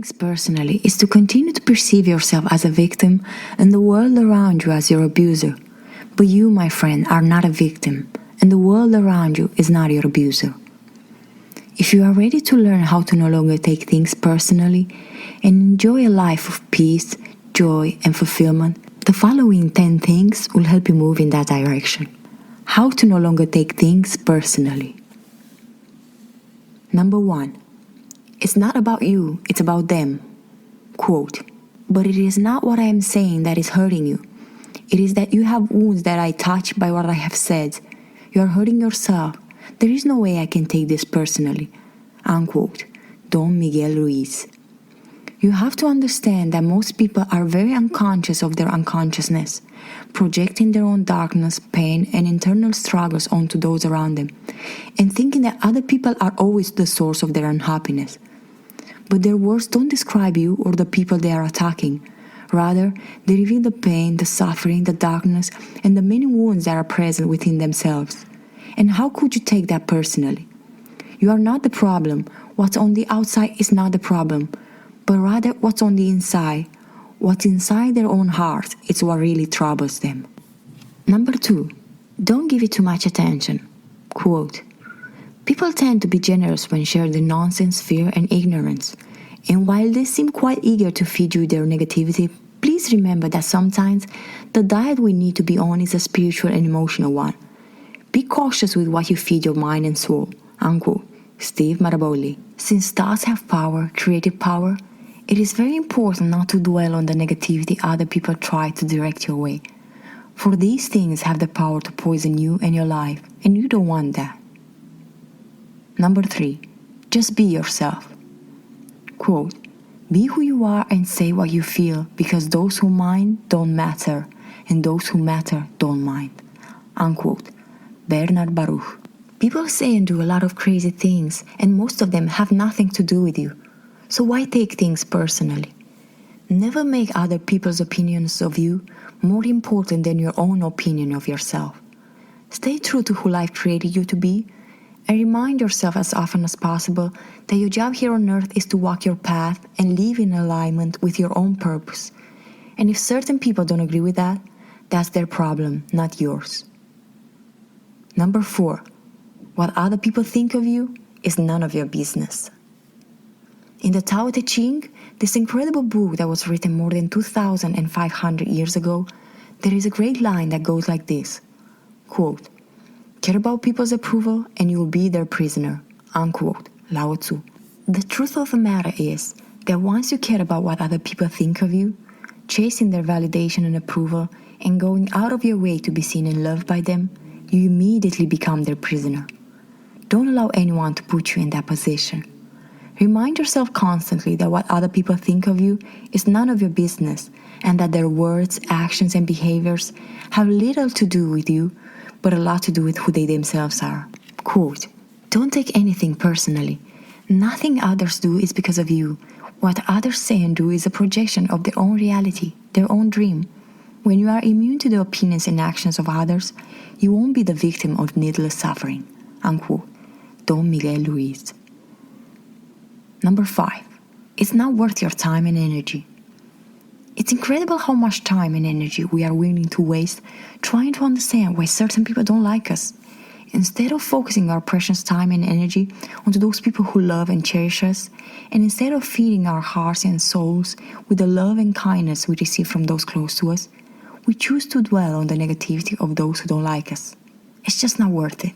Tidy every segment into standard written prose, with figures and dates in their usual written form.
things personally is to continue to perceive yourself as a victim and the world around you as your abuser. But you, my friend, are not a victim, and the world around you is not your abuser. If you are ready to learn how to no longer take things personally and enjoy a life of peace, joy, and fulfillment, the following 10 things will help you move in that direction. How to no longer take things personally. Number 1. It's not about you, it's about them. Quote, but it is not what I am saying that is hurting you. It is that you have wounds that I touch by what I have said. You are hurting yourself. There is no way I can take this personally. Unquote. Don Miguel Ruiz. You have to understand that most people are very unconscious of their unconsciousness, projecting their own darkness, pain, and internal struggles onto those around them, and thinking that other people are always the source of their unhappiness. But their words don't describe you or the people they are attacking. Rather, they reveal the pain, the suffering, the darkness, and the many wounds that are present within themselves. And how could you take that personally? You are not the problem. What's on the outside is not the problem, but rather what's on the inside. What's inside their own heart is what really troubles them. Number 2, don't give it too much attention. Quote, people tend to be generous when shared the nonsense, fear, and ignorance. And while they seem quite eager to feed you their negativity, please remember that sometimes the diet we need to be on is a spiritual and emotional one. Be cautious with what you feed your mind and soul. Unquote. Steve Maraboli. Since thoughts have power, creative power, it is very important not to dwell on the negativity other people try to direct your way. For these things have the power to poison you and your life, and you don't want that. Number 3, just be yourself. Quote, be who you are and say what you feel, because those who mind don't matter, and those who matter don't mind. Unquote. Bernard Baruch. People say and do a lot of crazy things, and most of them have nothing to do with you. So why take things personally? Never make other people's opinions of you more important than your own opinion of yourself. Stay true to who life created you to be, and remind yourself as often as possible that your job here on earth is to walk your path and live in alignment with your own purpose. And if certain people don't agree with that, that's their problem, not yours. Number 4, what other people think of you is none of your business. In the Tao Te Ching, this incredible book that was written more than 2,500 years ago, there is a great line that goes like this. Quote, care about people's approval and you will be their prisoner. Unquote. Lao Tzu. The truth of the matter is that once you care about what other people think of you, chasing their validation and approval, and going out of your way to be seen and loved by them, you immediately become their prisoner. Don't allow anyone to put you in that position. Remind yourself constantly that what other people think of you is none of your business, and that their words, actions, and behaviors have little to do with you, but a lot to do with who they themselves are. Quote, don't take anything personally. Nothing others do is because of you. What others say and do is a projection of their own reality, their own dream. When you are immune to the opinions and actions of others, you won't be the victim of needless suffering. Unquote. Don Miguel Ruiz. Number 5, it's not worth your time and energy. It's incredible how much time and energy we are willing to waste trying to understand why certain people don't like us, instead of focusing our precious time and energy onto those people who love and cherish us, and instead of feeding our hearts and souls with the love and kindness we receive from those close to us, we choose to dwell on the negativity of those who don't like us. It's just not worth it.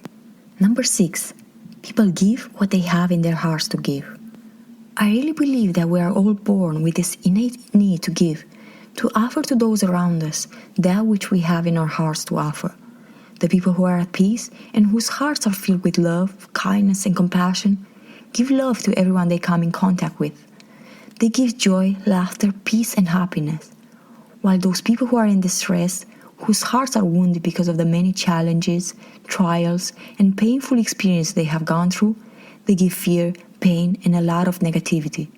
Number 6, people give what they have in their hearts to give. I really believe that we are all born with this innate need to give, to offer to those around us that which we have in our hearts to offer. The people who are at peace and whose hearts are filled with love, kindness, and compassion give love to everyone they come in contact with. They give joy, laughter, peace, and happiness. While those people who are in distress, whose hearts are wounded because of the many challenges, trials, and painful experiences they have gone through, they give fear, pain, and a lot of negativity.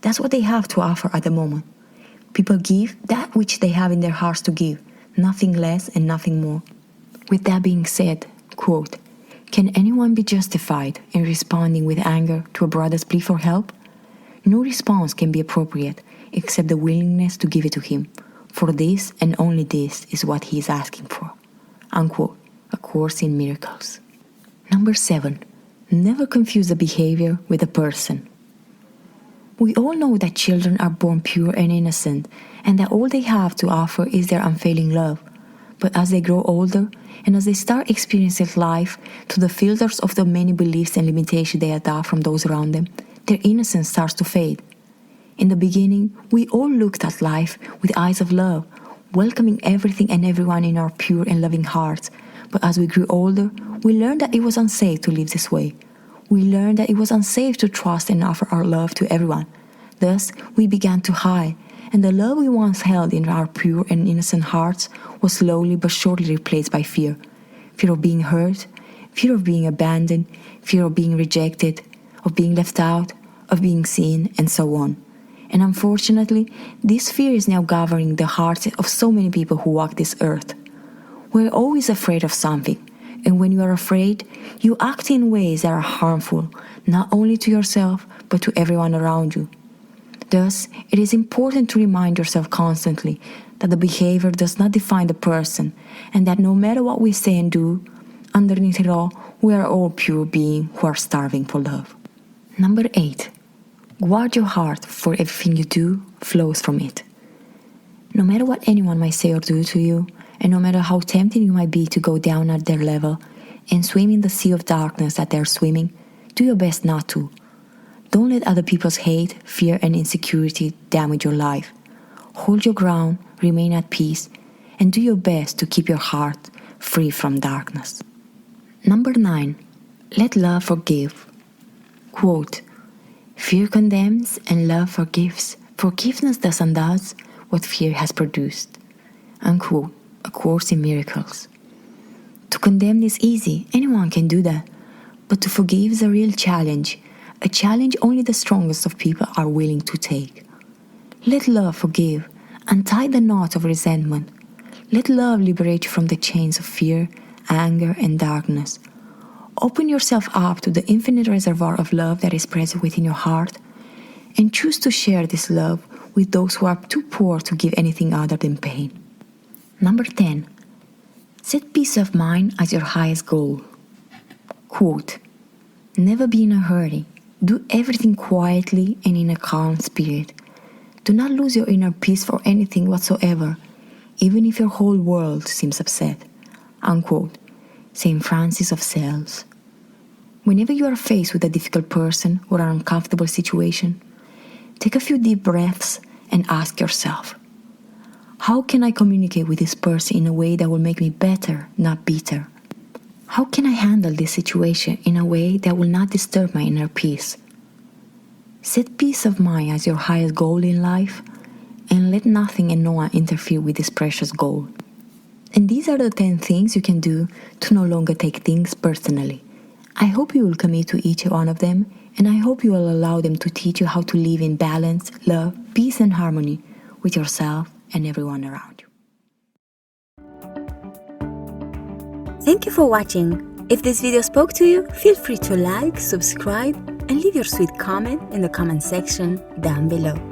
That's what they have to offer at the moment. People give that which they have in their hearts to give, nothing less and nothing more. With that being said, quote, can anyone be justified in responding with anger to a brother's plea for help? No response can be appropriate except the willingness to give it to him. For this and only this is what he is asking for. Unquote. A Course in Miracles. Number 7. Never confuse a behavior with a person. We all know that children are born pure and innocent, and that all they have to offer is their unfailing love. But as they grow older, and as they start experiencing life through the filters of the many beliefs and limitations they adopt from those around them, their innocence starts to fade. In the beginning, we all looked at life with eyes of love, welcoming everything and everyone in our pure and loving hearts. But as we grew older, we learned that it was unsafe to live this way. We learned that it was unsafe to trust and offer our love to everyone. Thus, we began to hide, and the love we once held in our pure and innocent hearts was slowly but surely replaced by fear. Fear of being hurt, fear of being abandoned, fear of being rejected, of being left out, of being seen, and so on. And unfortunately, this fear is now governing the hearts of so many people who walk this earth. We're always afraid of something, and when you are afraid, you act in ways that are harmful, not only to yourself, but to everyone around you. Thus, it is important to remind yourself constantly that the behavior does not define the person, and that no matter what we say and do, underneath it all, we are all pure beings who are starving for love. Number 8. Guard your heart, for everything you do flows from it. No matter what anyone might say or do to you, and no matter how tempting you might be to go down at their level and swim in the sea of darkness that they're swimming, do your best not to. Don't let other people's hate, fear, and insecurity damage your life. Hold your ground, remain at peace, and do your best to keep your heart free from darkness. Number 9. Let love forgive. Quote, fear condemns and love forgives. Forgiveness does undoes what fear has produced. Unquote. A Course in Miracles. To condemn is easy, anyone can do that. But to forgive is a real challenge, a challenge only the strongest of people are willing to take. Let love forgive, untie the knot of resentment. Let love liberate you from the chains of fear, anger, and darkness. Open yourself up to the infinite reservoir of love that is present within your heart, and choose to share this love with those who are too poor to give anything other than pain. Number 10. Set peace of mind as your highest goal. Quote, never be in a hurry. Do everything quietly and in a calm spirit. Do not lose your inner peace for anything whatsoever, even if your whole world seems upset. Unquote. St. Francis of Sales. Whenever you are faced with a difficult person or an uncomfortable situation, take a few deep breaths and ask yourself, how can I communicate with this person in a way that will make me better, not bitter? How can I handle this situation in a way that will not disturb my inner peace? Set peace of mind as your highest goal in life, and let nothing and no one interfere with this precious goal. And these are the 10 things you can do to no longer take things personally. I hope you will commit to each one of them, and I hope you will allow them to teach you how to live in balance, love, peace, and harmony with yourself and everyone around you. Thank you for watching. If this video spoke to you, feel free to like, subscribe, and leave your sweet comment in the comment section down below.